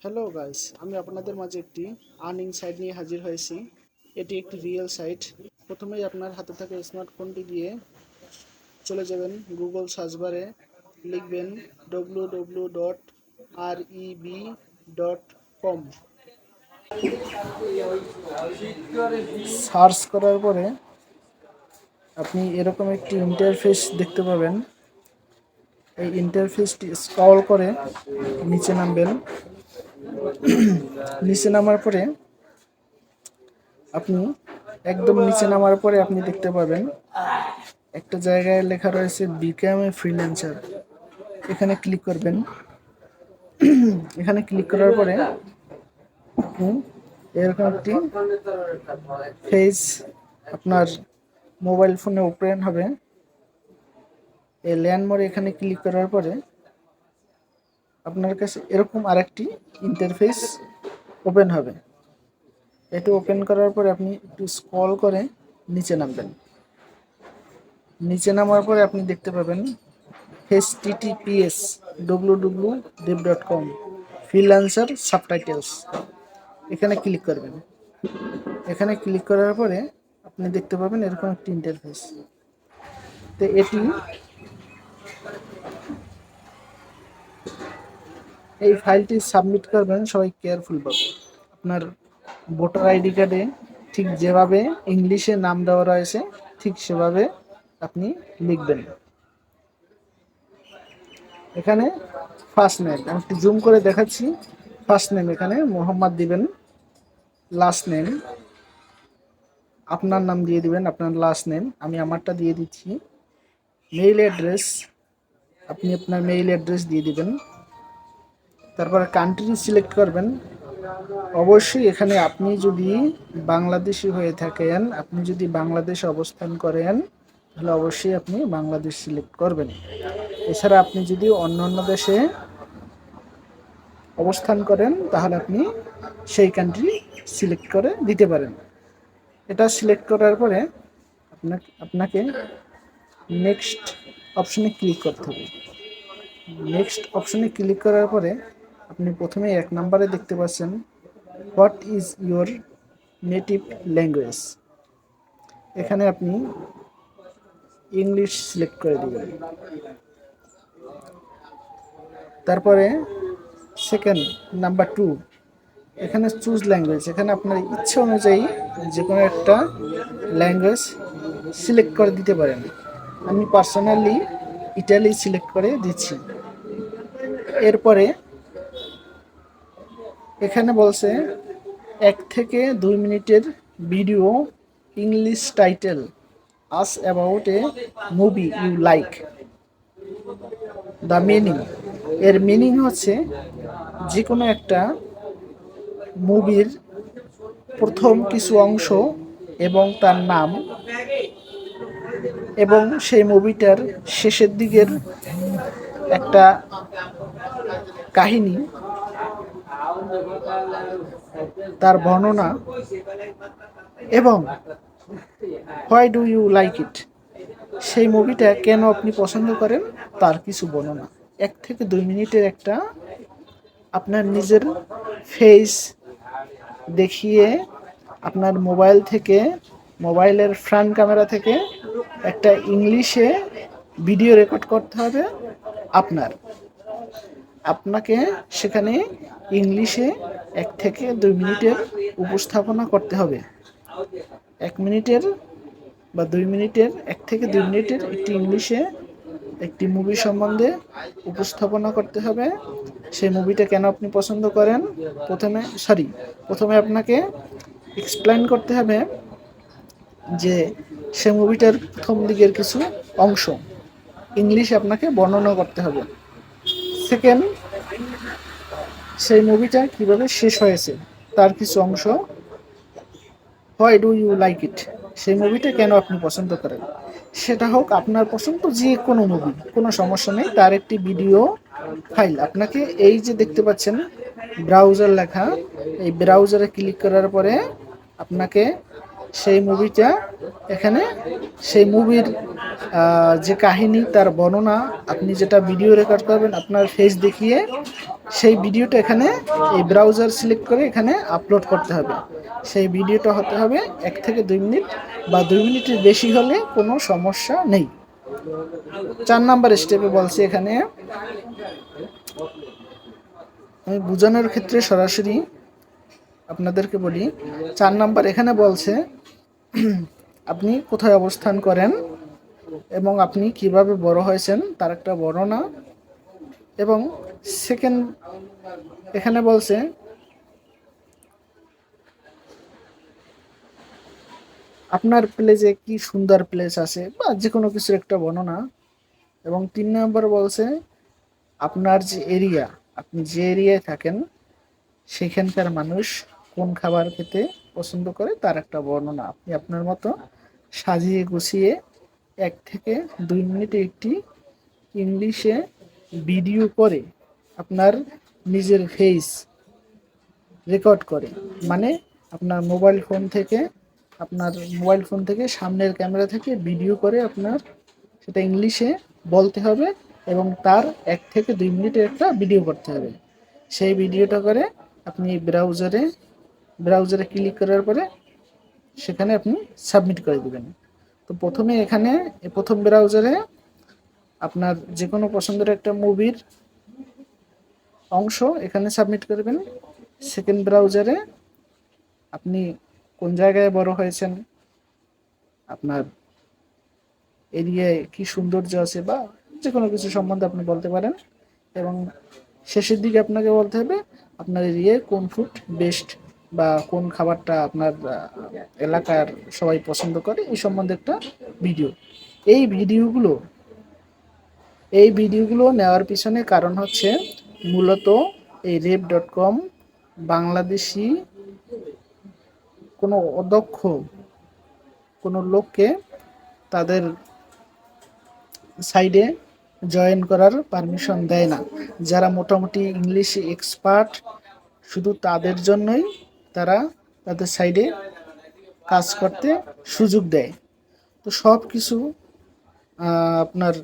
Hello guys, আমি আপনাদের মাঝে একটি আর্নিং সাইট নিয়ে হাজির হয়েছি। এটি একটি রিয়েল সাইট। প্রথমেই আপনার হাতে থাকা স্মার্টফোনটি দিয়ে চলে যাবেন গুগল সার্চ বারে, লিখবেন www.rev.com। সার্চ করার পরে আপনি এরকম একটি ইন্টারফেস দেখতে পাবেন। এই ইন্টারফেসটি স্ক্রল করে নিচে নামবেন। নিচে নামার পরে আপনি একদম নিচে নামার পরে আপনি দেখতে পাবেন একটা জায়গায় লেখা রয়েছে বিকাম এ ফ্রিল্যান্সার। এখানে ক্লিক করবেন। এখানে ক্লিক করার পরে আপনি এরকম একটি পেজ আপনার মোবাইল ফোনে ওপেন হবে। এই ল্যান্ডমার্ক এখানে ক্লিক করার পরে আপনার কাছে এরকম আরেকটি ইন্টারফেস ওপেন হবে। এটি ওপেন করার পরে আপনি একটু স্ক্রল করে নিচে নামবেন। নিচে নামার পরে আপনি দেখতে পাবেন https://www.dev.com ফ্রিল্যান্সার সাবটাইটেলস। এখানে ক্লিক করবেন। এখানে ক্লিক করার পরে আপনি দেখতে পাবেন এরকম একটি ইন্টারফেস। তো এই ফাইলটি সাবমিট করবেন সবাই কেয়ারফুল ভাবে। আপনার ভোটার আইডি কার্ডে ঠিক যেভাবে ইংলিশে নাম দেওয়া রয়েছে ঠিক সেভাবে আপনি লিখবেন। এখানে ফার্স্ট নেম, আমি একটু জুম করে দেখাচ্ছি। ফার্স্ট নেম এখানে মোহাম্মদ দিবেন। লাস্ট নেম আপনার নাম দিয়ে দিবেন, আপনার লাস্ট নেম। আমি আমারটা দিয়ে দিচ্ছি। মেইল অ্যাড্রেস আপনি আপনার মেইল অ্যাড্রেস দিয়ে দিবেন। তারপরে কান্ট্রি সিলেক্ট করবেন। অবশ্যই এখানে আপনি যদি বাংলাদেশি হয়ে থাকেন, আপনি যদি বাংলাদেশে অবস্থান করেন তাহলে অবশ্যই আপনি বাংলাদেশ সিলেক্ট করবেন। এছাড়া আপনি যদি অন্য অন্য দেশে অবস্থান করেন তাহলে আপনি সেই কান্ট্রি সিলেক্ট করে দিতে পারেন। এটা সিলেক্ট করার পরে আপনাকে নেক্সট অপশনে ক্লিক করতে হবে। নেক্সট অপশনে ক্লিক করার পরে আপনি প্রথমে 1 নম্বরে দেখতে পাচ্ছেন what is your native language. এখানে আপনি ইংলিশ সিলেক্ট করে দিবেন। তারপরে সেকেন্ড নাম্বার 2 এখানে চুজ ল্যাঙ্গুয়েজ। এখানে আপনার ইচ্ছা অনুযায়ী যে কোনো একটা ল্যাঙ্গুয়েজ সিলেক্ট করে দিতে পারেন। আমি পার্সোনালি ইটালি সিলেক্ট করে দিচ্ছি। এরপরে এখানে বলছে 1 থেকে 2 মিনিটের video English title as about a movie you like. The meaning, এর মিনিং হচ্ছে যে কোনো একটা মুভির প্রথম কিছু অংশ এবং তার নাম এবং সেই মুভিটার শেষের দিকের একটা কাহিনী, তার বর্ণনা এবং why do you like it, সেই মুভিটা কেন আপনি পছন্দ করেন তার কিছু বর্ণনা। 1 থেকে 2 মিনিটের একটা আপনার নিজের ফেস দেখিয়ে আপনার মোবাইল থেকে, মোবাইলের ফ্রন্ট ক্যামেরা থেকে একটা ইংলিশে ভিডিও রেকর্ড করতে হবে। আপনাকে সেখানে ইংলিশে 1 থেকে 2 মিনিটের উপস্থাপনা করতে হবে। 1 মিনিটের বা 2 মিনিটের, 1 থেকে 2 মিনিটের একটি ইংলিশে একটি মুভি সম্বন্ধে উপস্থাপনা করতে হবে। সেই মুভিটা কেন আপনি পছন্দ করেন প্রথমে আপনাকে এক্সপ্লেইন করতে হবে যে সেই মুভিটার প্রথম দিকের কিছু অংশ ইংলিশে আপনাকে বর্ণনা করতে হবে। সেকেন্ড, সেই মুভিটা কিভাবে শেষ হয়েছে তার কিছু অংশ। Why do you like it, সেই মুভিটা কেন আপনি পছন্দ করেন। সেটা হোক আপনার পছন্দ যে কোনো মুভি, কোনো সমস্যা নেই। তার একটি ভিডিও ফাইল আপনাকে, এই যে দেখতে পাচ্ছেন ব্রাউজার লেখা, এই ব্রাউজারে ক্লিক করার পরে আপনাকে সেই মুভিটা এখানে, সেই মুভির যে কাহিনী, তার বর্ণনা, আপনি যেটা ভিডিও রেকর্ড করবেন আপনার ফেস দেখিয়ে, সেই ভিডিওটা এখানে এই ব্রাউজার সিলেক্ট করে এখানে আপলোড করতে হবে। সেই ভিডিওটা হতে হবে 1 থেকে 2 মিনিট, বা 2 মিনিটের বেশি হলে কোনো সমস্যা নেই। 4 নাম্বার স্টেপে বলছি, এখানে আমি বোঝানোর ক্ষেত্রে সরাসরি আপনাদেরকে বলি। 4 নাম্বার এখানে বলছে আপনি কোথায় অবস্থান করেন এবং আপনি কিভাবে বড় হয়েছেন তার একটা বর্ণনা। এবং সেকেন্ড এখানে বলছে আপনার প্লেসে কি সুন্দর প্লেস আছে, বা যে কোনো কিছুর একটা বর্ণনা। এবং 3 নম্বর বলছে আপনার যে এরিয়া, আপনি যে এরিয়ায় থাকেন সেখানকার মানুষ কোন খাবার খেতে পছন্দ করে তার একটা বর্ণনা। আপনি আপনার মতো সাজিয়ে গুছিয়ে 1 থেকে 2 মিনিটে একটি ইংলিশে ভিডিও করে আপনার নিজের ফেস রেকর্ড করে, মানে আপনার মোবাইল ফোন থেকে সামনের ক্যামেরা থেকে ভিডিও করে আপনার সেটা ইংলিশে বলতে হবে, এবং তার 1 থেকে 2 মিনিটের একটা ভিডিও করতে হবে। সেই ভিডিওটা করে আপনি ব্রাউজারে ক্লিক করার পরে সেখানে আপনি সাবমিট করে দেবেন। তো প্রথমে এখানে প্রথম ব্রাউজারে আপনার যে কোনো পছন্দের একটা মুভির অংশ এখানে সাবমিট করবেন। সেকেন্ড ব্রাউজারে আপনি কোন জায়গায় বড় হয়েছেন, আপনার এরিয়ায় কি সৌন্দর্য আছে, বা যে কোনো কিছু সম্বন্ধে আপনি বলতে পারেন। এবং শেষের দিকে আপনাকে বলতে হবে আপনার এরিয়ায় কোন ফুড বেস্ট, বা কোন খাবারটা আপনার এলাকার সবাই পছন্দ করে, এই সম্বন্ধে একটা ভিডিও। এই ভিডিওগুলো নেওয়ার পিছনে কারণ হচ্ছে মূলত এই rev.com বাংলাদেশি কোনো অদক্ষ কোনো লোককে তাদের সাইডে জয়েন করার পারমিশন দেয় না। যারা মোটামুটি ইংলিশে এক্সপার্ট, শুধু তাদের জন্যই তারা তাদের সাইডে কাজ করতে সুযোগ দেয়। তো সব কিছু আপনার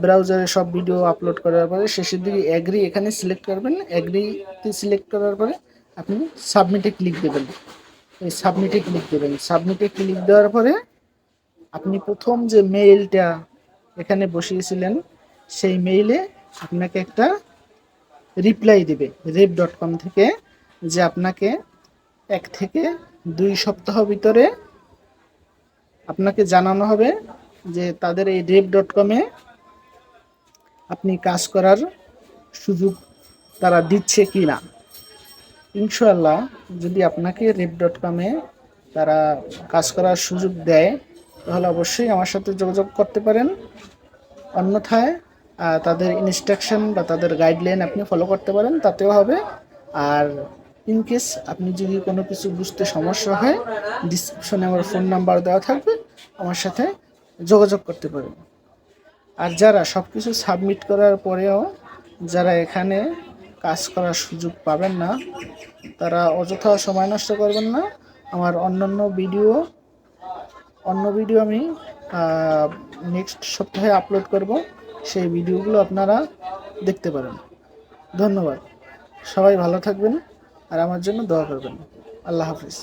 ব্রাউজারে সব ভিডিও আপলোড করার পরে শেষের দিকে অ্যাগ্রি এখানে সিলেক্ট করবেন। অ্যাগ্রিতে সিলেক্ট করার পরে আপনি সাবমিটে ক্লিক দেবেন। সাবমিটে ক্লিক দেওয়ার পরে আপনি প্রথম যে মেইলটা এখানে বসিয়েছিলেন সেই মেইলে আপনাকে একটা রিপ্লাই দেবে rev.com থেকে, যে আপনাকে 1 থেকে 2 সপ্তাহ ভিতরে আপনাকে জানানো হবে যে তাদের এই rev.com-এ আপনি কাজ করার সুযোগ তারা দিচ্ছে কি না। ইনশাআল্লাহ যদি আপনাকে rev.com-এ তারা কাজ করার সুযোগ দেয় তাহলে অবশ্যই আমার সাথে যোগাযোগ করতে পারেন। অন্যথায় তাদের ইনস্ট্রাকশন বা তাদের গাইডলাইন আপনি ফলো করতে পারেন, তাতেও হবে। আর ইনকেস আপনি যদি কোনো কিছু বুঝতে সমস্যা হয়, ডিসক্রিপশনে আমার ফোন নাম্বার দেওয়া থাকবে, আমার সাথে যোগাযোগ করতে পারেন। আর যারা সব কিছু সাবমিট করার পরেও যারা এখানে কাজ করার সুযোগ পাবেন না, তারা অযথা সময় নষ্ট করবেন না। আমার অন্য ভিডিও আমি নেক্সট সপ্তাহে আপলোড করব, সেই ভিডিওগুলো আপনারা দেখতে পারেন। ধন্যবাদ। সবাই ভালো থাকবেন আর আমার জন্য দোয়া করবেন। আল্লাহ হাফিজ।